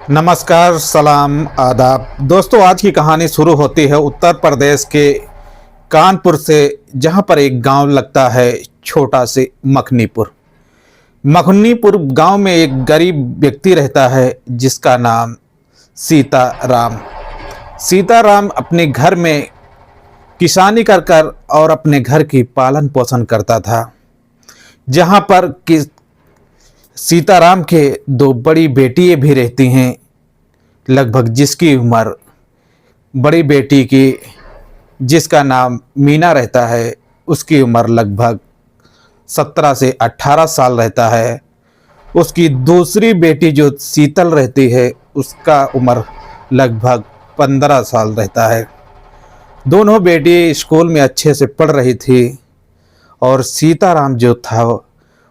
नमस्कार, सलाम, आदाब। दोस्तों, आज की कहानी शुरू होती है उत्तर प्रदेश के कानपुर से, जहां पर एक गांव लगता है छोटा से मखनीपुर। मखनीपुर गांव में एक गरीब व्यक्ति रहता है जिसका नाम सीताराम। सीताराम अपने घर में किसानी कर कर और अपने घर की पालन पोषण करता था। जहां पर कि सीताराम के दो बड़ी बेटियां भी रहती हैं, लगभग जिसकी उम्र बड़ी बेटी की, जिसका नाम मीना रहता है, उसकी उम्र लगभग 17 से 18 साल रहता है। उसकी दूसरी बेटी जो शीतल रहती है, उसका उम्र लगभग 15 साल रहता है। दोनों बेटी स्कूल में अच्छे से पढ़ रही थी और सीताराम जो था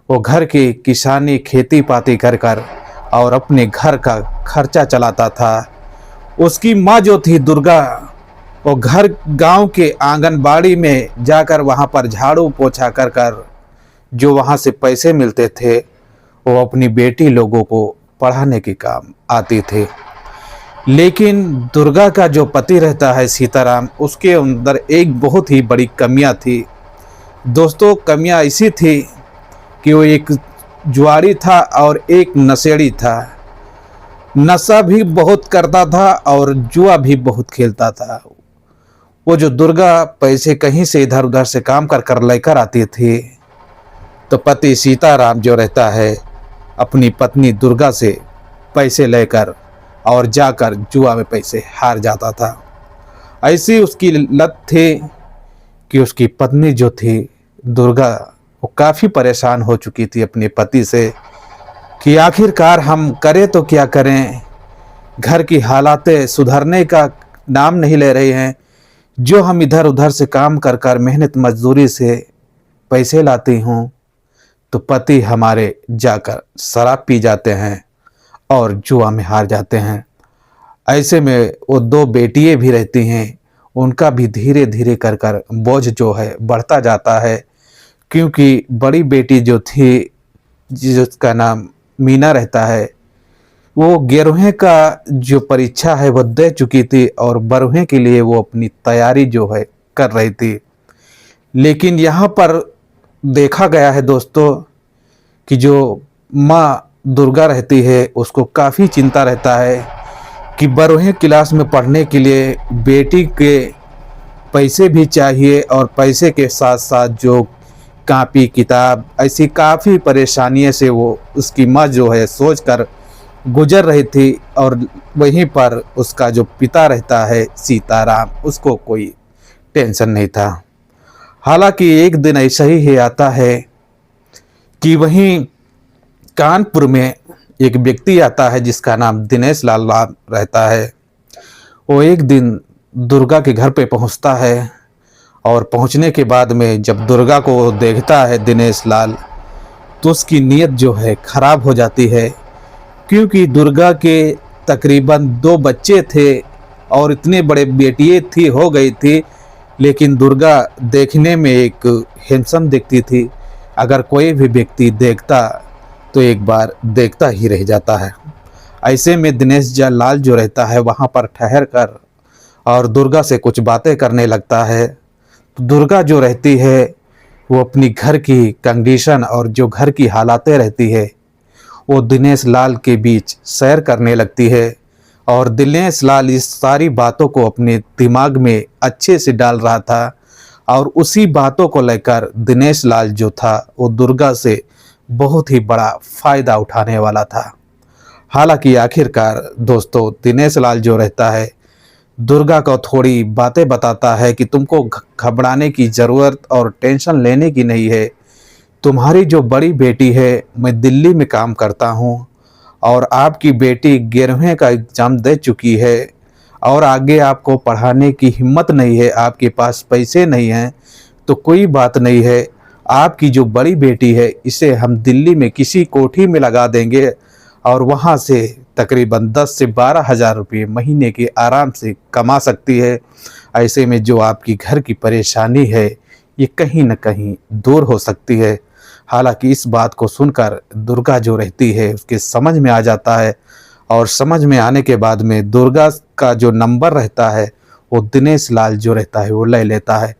वो घर की किसानी खेती पाती कर कर और अपने घर का खर्चा चलाता था। उसकी माँ जो थी दुर्गा, वो घर गांव के आंगनबाड़ी में जाकर वहाँ पर झाड़ू पोछा कर कर जो वहाँ से पैसे मिलते थे वो अपनी बेटी लोगों को पढ़ाने के काम आती थे। लेकिन दुर्गा का जो पति रहता है सीताराम, उसके अंदर एक बहुत ही बड़ी कमियां थी। दोस्तों, कमियां ऐसी थी कि वो एक जुआरी था और एक नशेड़ी था। नशा भी बहुत करता था और जुआ भी बहुत खेलता था। वो जो दुर्गा पैसे कहीं से इधर उधर से काम कर कर लेकर आती थी, तो पति सीताराम जो रहता है अपनी पत्नी दुर्गा से पैसे लेकर और जाकर जुआ में पैसे हार जाता था। ऐसी उसकी लत थी कि उसकी पत्नी जो थी दुर्गा, वो काफ़ी परेशान हो चुकी थी अपने पति से कि आखिरकार हम करें तो क्या करें। घर की हालातें सुधरने का नाम नहीं ले रही हैं। जो हम इधर उधर से काम कर कर मेहनत मजदूरी से पैसे लाती हूँ, तो पति हमारे जाकर शराब पी जाते हैं और जुआ में हार जाते हैं। ऐसे में वो दो बेटियाँ भी रहती हैं, उनका भी धीरे धीरे कर कर बोझ जो है बढ़ता जाता है। क्योंकि बड़ी बेटी जो थी, जिसका नाम मीना रहता है, वो 11वीं का जो परीक्षा है वो दे चुकी थी और 12वीं के लिए वो अपनी तैयारी जो है कर रही थी। लेकिन यहाँ पर देखा गया है दोस्तों कि जो माँ दुर्गा रहती है उसको काफ़ी चिंता रहता है कि 12वीं क्लास में पढ़ने के लिए बेटी के पैसे भी चाहिए और पैसे के साथ साथ जो कापी किताब, ऐसी काफ़ी परेशानियों से वो उसकी माँ जो है सोच कर गुजर रही थी। और वहीं पर उसका जो पिता रहता है सीताराम, उसको कोई टेंशन नहीं था। हालांकि एक दिन ऐसा ही आता है कि वहीं कानपुर में एक व्यक्ति आता है जिसका नाम दिनेश लाल रहता है। वो एक दिन दुर्गा के घर पे पहुंचता है और पहुंचने के बाद में जब दुर्गा को देखता है दिनेश लाल, तो उसकी नीयत जो है ख़राब हो जाती है। क्योंकि दुर्गा के तकरीबन 2 बच्चे थे और इतने बड़े बेटियाँ थी हो गई थी, लेकिन दुर्गा देखने में एक हैंडसम दिखती थी। अगर कोई भी व्यक्ति देखता तो एक बार देखता ही रह जाता है। ऐसे में दिनेश लाल जो रहता है वहाँ पर ठहर कर और दुर्गा से कुछ बातें करने लगता है। तो दुर्गा जो रहती है वो अपनी घर की कंडीशन और जो घर की हालातें रहती है वो दिनेश लाल के बीच शेयर करने लगती है। और दिनेश लाल इस सारी बातों को अपने दिमाग में अच्छे से डाल रहा था और उसी बातों को लेकर दिनेश लाल जो था वो दुर्गा से बहुत ही बड़ा फ़ायदा उठाने वाला था। हालांकि आखिरकार दोस्तों, दिनेश लाल जो रहता है दुर्गा को थोड़ी बातें बताता है कि तुमको घबराने की ज़रूरत और टेंशन लेने की नहीं है। तुम्हारी जो बड़ी बेटी है, मैं दिल्ली में काम करता हूँ और आपकी बेटी 11वीं का एग्ज़ाम दे चुकी है और आगे आपको पढ़ाने की हिम्मत नहीं है, आपके पास पैसे नहीं हैं, तो कोई बात नहीं है। आपकी जो बड़ी बेटी है इसे हम दिल्ली में किसी कोठी में लगा देंगे और वहाँ से तकरीबन 10 से 12 हज़ार रुपये महीने के आराम से कमा सकती है। ऐसे में जो आपकी घर की परेशानी है ये कहीं न कहीं दूर हो सकती है। हालांकि इस बात को सुनकर दुर्गा जो रहती है उसके समझ में आ जाता है और समझ में आने के बाद में दुर्गा का जो नंबर रहता है वो दिनेश लाल जो रहता है वो ले लेता है।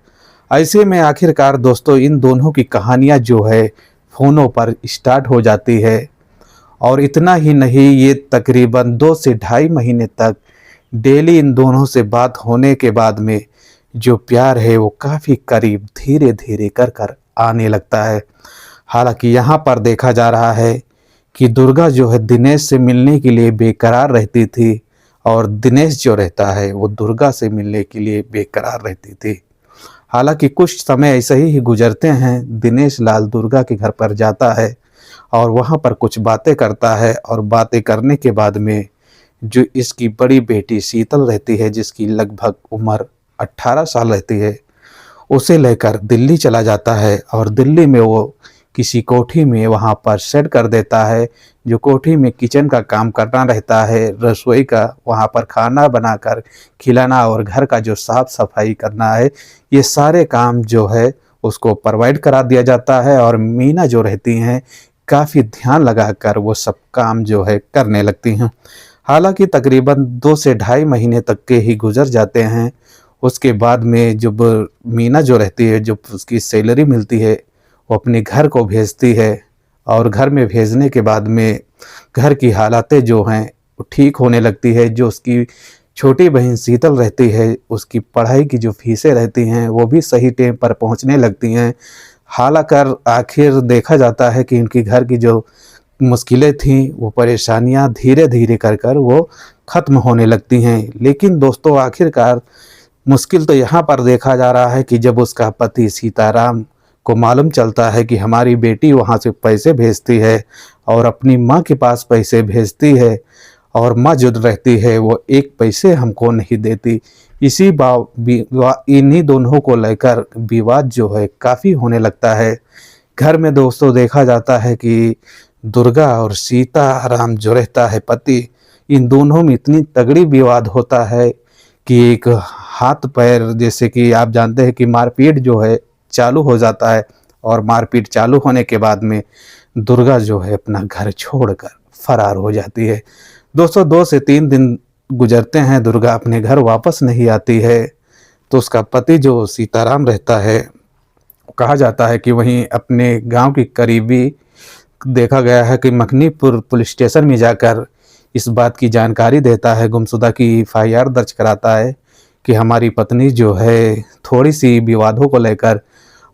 ऐसे में आखिरकार दोस्तों इन दोनों की कहानियाँ जो है फ़ोनों पर स्टार्ट हो जाती है। और इतना ही नहीं, ये तकरीबन 2 से ढाई महीने तक डेली इन दोनों से बात होने के बाद में जो प्यार है वो काफ़ी करीब धीरे धीरे कर कर आने लगता है। हालांकि यहाँ पर देखा जा रहा है कि दुर्गा जो है दिनेश से मिलने के लिए बेकरार रहती थी और दिनेश जो रहता है वो दुर्गा से मिलने के लिए बेकरार रहती थी। हालांकि कुछ समय ऐसे ही गुजरते हैं, दिनेश लाल दुर्गा के घर पर जाता है और वहाँ पर कुछ बातें करता है और बातें करने के बाद में जो इसकी बड़ी बेटी शीतल रहती है जिसकी लगभग उम्र 18 साल रहती है, उसे लेकर दिल्ली चला जाता है और दिल्ली में वो किसी कोठी में वहाँ पर सेट कर देता है। जो कोठी में किचन का काम करना रहता है, रसोई का, वहाँ पर खाना बनाकर खिलाना और घर का जो साफ सफाई करना है, ये सारे काम जो है उसको प्रोवाइड करा दिया जाता है। और मीना जो रहती हैं काफ़ी ध्यान लगाकर वो सब काम जो है करने लगती हैं। हालांकि तकरीबन 2 से ढाई महीने तक के ही गुजर जाते हैं। उसके बाद में जब मीना जो रहती है, जब उसकी सैलरी मिलती है, वो अपने घर को भेजती है और घर में भेजने के बाद में घर की हालातें जो हैं वो ठीक होने लगती है। जो उसकी छोटी बहन शीतल रहती है, उसकी पढ़ाई की जो फीसें रहती हैं वो भी सही टाइम पर पहुंचने लगती हैं। हालांकि आखिर देखा जाता है कि इनकी घर की जो मुश्किलें थीं, वो परेशानियां धीरे धीरे कर कर वो ख़त्म होने लगती हैं। लेकिन दोस्तों आखिरकार मुश्किल तो यहाँ पर देखा जा रहा है कि जब उसका पति सीताराम को मालूम चलता है कि हमारी बेटी वहाँ से पैसे भेजती है और अपनी माँ के पास पैसे भेजती है और माँ जो रहती है वो एक पैसे हमको नहीं देती, इन्हीं दोनों को लेकर विवाद जो है काफ़ी होने लगता है। घर में दोस्तों देखा जाता है कि दुर्गा और सीताराम जो रहता है पति, इन दोनों में इतनी तगड़ी विवाद होता है कि एक हाथ पैर, जैसे कि आप जानते हैं कि मारपीट जो है चालू हो जाता है। और मारपीट चालू होने के बाद में दुर्गा जो है अपना घर छोड़कर फरार हो जाती है। दोस्तों 2 से 3 दिन गुजरते हैं, दुर्गा अपने घर वापस नहीं आती है। तो उसका पति जो सीताराम रहता है, कहा जाता है कि वहीं अपने गांव की करीबी देखा गया है कि मखनीपुर पुलिस स्टेशन में जाकर इस बात की जानकारी देता है, गुमशुदा की एफआईआर दर्ज कराता है कि हमारी पत्नी जो है थोड़ी सी विवादों को लेकर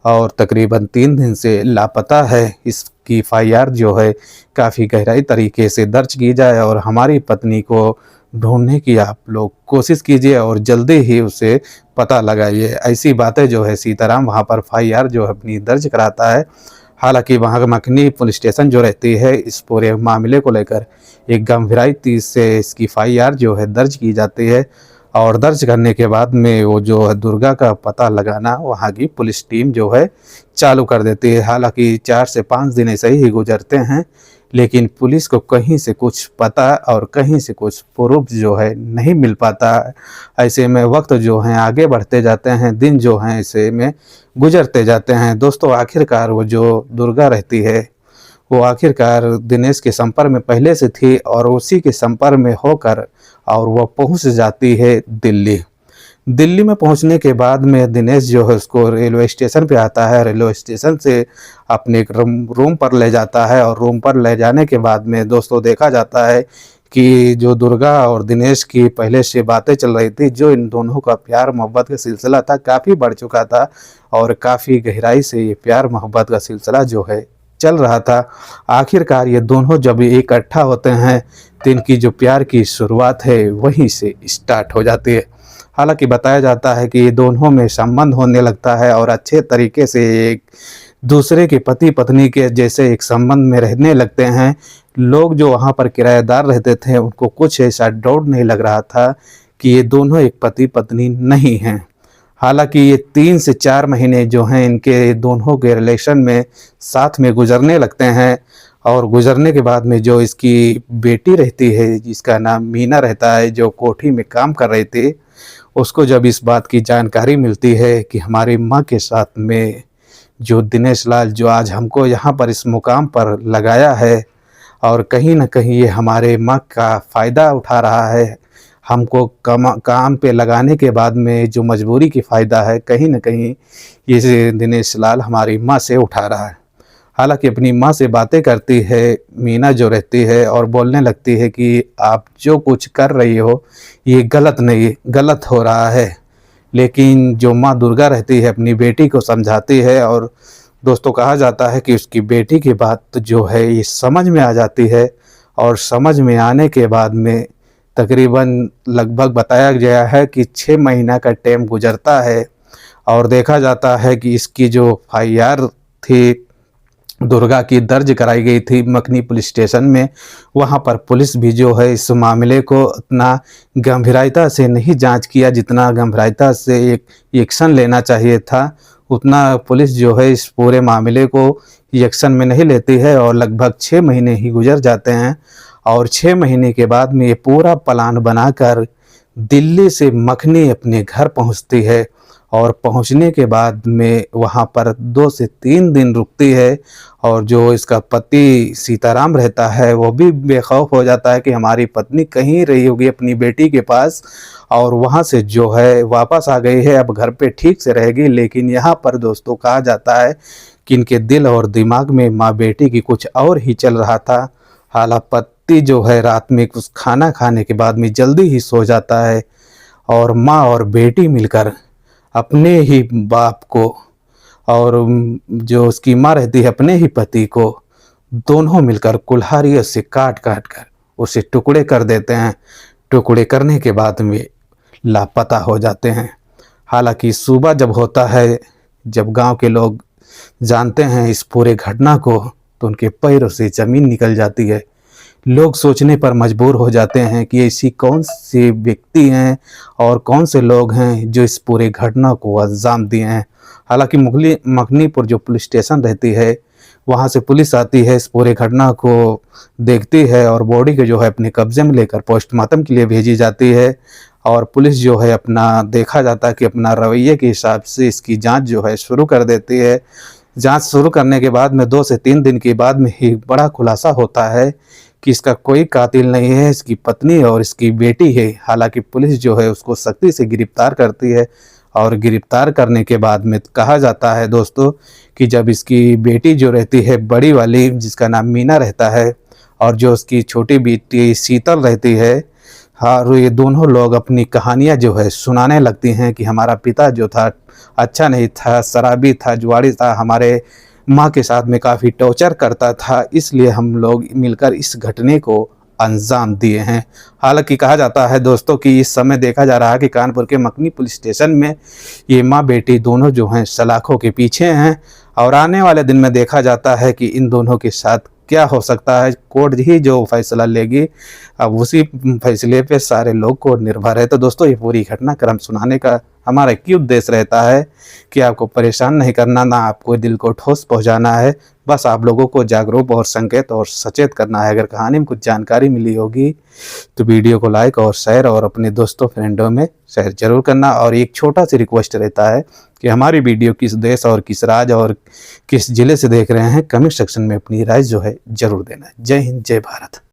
और तकरीबन 3 दिन से लापता है। इसकी एफआईआर जो है काफ़ी गहराई तरीके से दर्ज की जाए और हमारी पत्नी को ढूंढने की आप लोग कोशिश कीजिए और जल्दी ही उसे पता लगाइए। ऐसी बातें जो है सीताराम वहाँ पर एफआईआर जो है अपनी दर्ज कराता है। हालांकि वहाँ मखनी पुलिस स्टेशन जो रहती है इस पूरे मामले को लेकर एक गंभीरता से इसकी एफआईआर जो है दर्ज की जाती है। और दर्ज करने के बाद में वो जो है दुर्गा का पता लगाना वहाँ की पुलिस टीम जो है चालू कर देती है। हालांकि 4 से 5 दिन ऐसे ही गुजरते हैं, लेकिन पुलिस को कहीं से कुछ पता और कहीं से कुछ प्रूफ जो है नहीं मिल पाता। ऐसे में वक्त जो है आगे बढ़ते जाते हैं, दिन जो हैं ऐसे में गुजरते जाते हैं। दोस्तों आखिरकार वो जो दुर्गा रहती है वो आखिरकार दिनेश के संपर्क में पहले से थी और उसी के संपर्क में होकर और वह पहुंच जाती है दिल्ली। दिल्ली में पहुंचने के बाद में दिनेश जो है उसको रेलवे स्टेशन पे आता है, रेलवे स्टेशन से अपने एक रूम पर ले जाता है। और रूम पर ले जाने के बाद में दोस्तों देखा जाता है कि जो दुर्गा और दिनेश की पहले से बातें चल रही थी, जो इन दोनों का प्यार मोहब्बत का सिलसिला था काफ़ी बढ़ चुका था और काफ़ी गहराई से ये प्यार मोहब्बत का सिलसिला जो है चल रहा था। आखिरकार ये दोनों जब इकट्ठा होते हैं तो इनकी जो प्यार की शुरुआत है वहीं से स्टार्ट हो जाती है। हालांकि बताया जाता है कि ये दोनों में संबंध होने लगता है और अच्छे तरीके से एक दूसरे के पति पत्नी के जैसे एक संबंध में रहने लगते हैं। लोग जो वहाँ पर किराएदार रहते थे उनको कुछ ऐसा डाउट नहीं लग रहा था कि ये दोनों एक पति पत्नी नहीं हैं। हालांकि ये 3 से 4 महीने जो हैं इनके दोनों के रिलेशन में साथ में गुजरने लगते हैं। और गुजरने के बाद में जो इसकी बेटी रहती है जिसका नाम मीना रहता है, जो कोठी में काम कर रही थी, उसको जब इस बात की जानकारी मिलती है कि हमारी माँ के साथ में जो दिनेश लाल जो आज हमको यहाँ पर इस मुकाम पर लगाया है, और कहीं न कहीं ये हमारे माँ का फ़ायदा उठा रहा है। हमको काम पे लगाने के बाद में जो मजबूरी की फ़ायदा है, कहीं न कहीं ये दिनेश लाल हमारी माँ से उठा रहा है। हालाँकि अपनी माँ से बातें करती है, मीना जो रहती है और बोलने लगती है कि आप जो कुछ कर रही हो, ये गलत नहीं, गलत हो रहा है। लेकिन जो माँ दुर्गा रहती है, अपनी बेटी को समझाती है और दोस्तों कहा जाता है कि उसकी बेटी की बात जो है ये समझ में आ जाती है और समझ में आने के बाद में तकरीबन लगभग बताया गया है कि 6 महीना का टाइम गुज़रता है और देखा जाता है कि इसकी जो एफआईआर थी दुर्गा की दर्ज कराई गई थी मखनी पुलिस स्टेशन में। वहाँ पर पुलिस भी जो है इस मामले को उतना गंभीरता से नहीं जांच किया जितना गंभीरता से एक एक्शन लेना चाहिए था। उतना पुलिस जो है इस पूरे मामले को एक्शन में नहीं लेती है और लगभग 6 महीने ही गुजर जाते हैं और 6 महीने के बाद में ये पूरा प्लान बनाकर दिल्ली से मखनी अपने घर पहुँचती है और पहुंचने के बाद में वहां पर 2 से 3 दिन रुकती है और जो इसका पति सीताराम रहता है वो भी बेखौफ हो जाता है कि हमारी पत्नी कहीं रही होगी अपनी बेटी के पास और वहां से जो है वापस आ गई है, अब घर पे ठीक से रहेगी। लेकिन यहाँ पर दोस्तों कहा जाता है कि इनके दिल और दिमाग में माँ बेटी की कुछ और ही चल रहा था। हालांकि पति जो है रात में कुछ खाना खाने के बाद में जल्दी ही सो जाता है और माँ और बेटी मिलकर अपने ही बाप को और जो उसकी माँ रहती है अपने ही पति को दोनों मिलकर कुल्हाड़ियों से काट काट कर उसे टुकड़े कर देते हैं। टुकड़े करने के बाद में लापता हो जाते हैं। हालांकि सुबह जब होता है, जब गांव के लोग जानते हैं इस पूरे घटना को, तो उनके पैरों से ज़मीन निकल जाती है। लोग सोचने पर मजबूर हो जाते हैं कि ऐसी कौन सी व्यक्ति हैं और कौन से लोग हैं जो इस पूरे घटना को अंजाम दिए हैं। हालांकि मखनीपुर जो पुलिस स्टेशन रहती है वहां से पुलिस आती है, इस पूरे घटना को देखती है और बॉडी को जो है अपने कब्जे में लेकर पोस्टमार्टम के लिए भेजी जाती है और पुलिस जो है अपना देखा जाता है कि अपना रवैये के हिसाब से इसकी जांच जो है शुरू कर देती है। जांच शुरू करने के बाद में 2 से 3 दिन के बाद में ही बड़ा खुलासा होता है कि इसका कोई कातिल नहीं है, इसकी पत्नी और इसकी बेटी है। हालांकि पुलिस जो है उसको सख्ती से गिरफ्तार करती है और गिरफ्तार करने के बाद में कहा जाता है दोस्तों कि जब इसकी बेटी जो रहती है बड़ी वाली, जिसका नाम मीना रहता है, और जो उसकी छोटी बेटी शीतल रहती है, हाँ, ये दोनों लोग अपनी कहानियाँ जो है सुनाने लगती हैं कि हमारा पिता जो था अच्छा नहीं था, शराबी था, जुआरी था, हमारे माँ के साथ में काफ़ी टॉर्चर करता था, इसलिए हम लोग मिलकर इस घटने को अंजाम दिए हैं। हालांकि कहा जाता है दोस्तों कि इस समय देखा जा रहा है कि कानपुर के मखनी पुलिस स्टेशन में ये माँ बेटी दोनों जो हैं सलाखों के पीछे हैं और आने वाले दिन में देखा जाता है कि इन दोनों के साथ क्या हो सकता है। कोर्ट ही जो फैसला लेगी, अब उसी फैसले पे सारे लोग को निर्भर है। तो दोस्तों ये पूरी घटनाक्रम सुनाने का हमारा क्यों उद्देश्य रहता है कि आपको परेशान नहीं करना, ना आपको दिल को ठोस पहुंचाना है, बस आप लोगों को जागरूक और संकेत और सचेत करना है। अगर कहानी में कुछ जानकारी मिली होगी तो वीडियो को लाइक और शेयर और अपने दोस्तों फ्रेंडों में शेयर जरूर करना। और एक छोटा सा रिक्वेस्ट रहता है कि हमारी वीडियो किस देश और किस राज्य और किस ज़िले से देख रहे हैं, कमेंट सेक्शन में अपनी राय जो है ज़रूर देना। जय हिंद, जय भारत।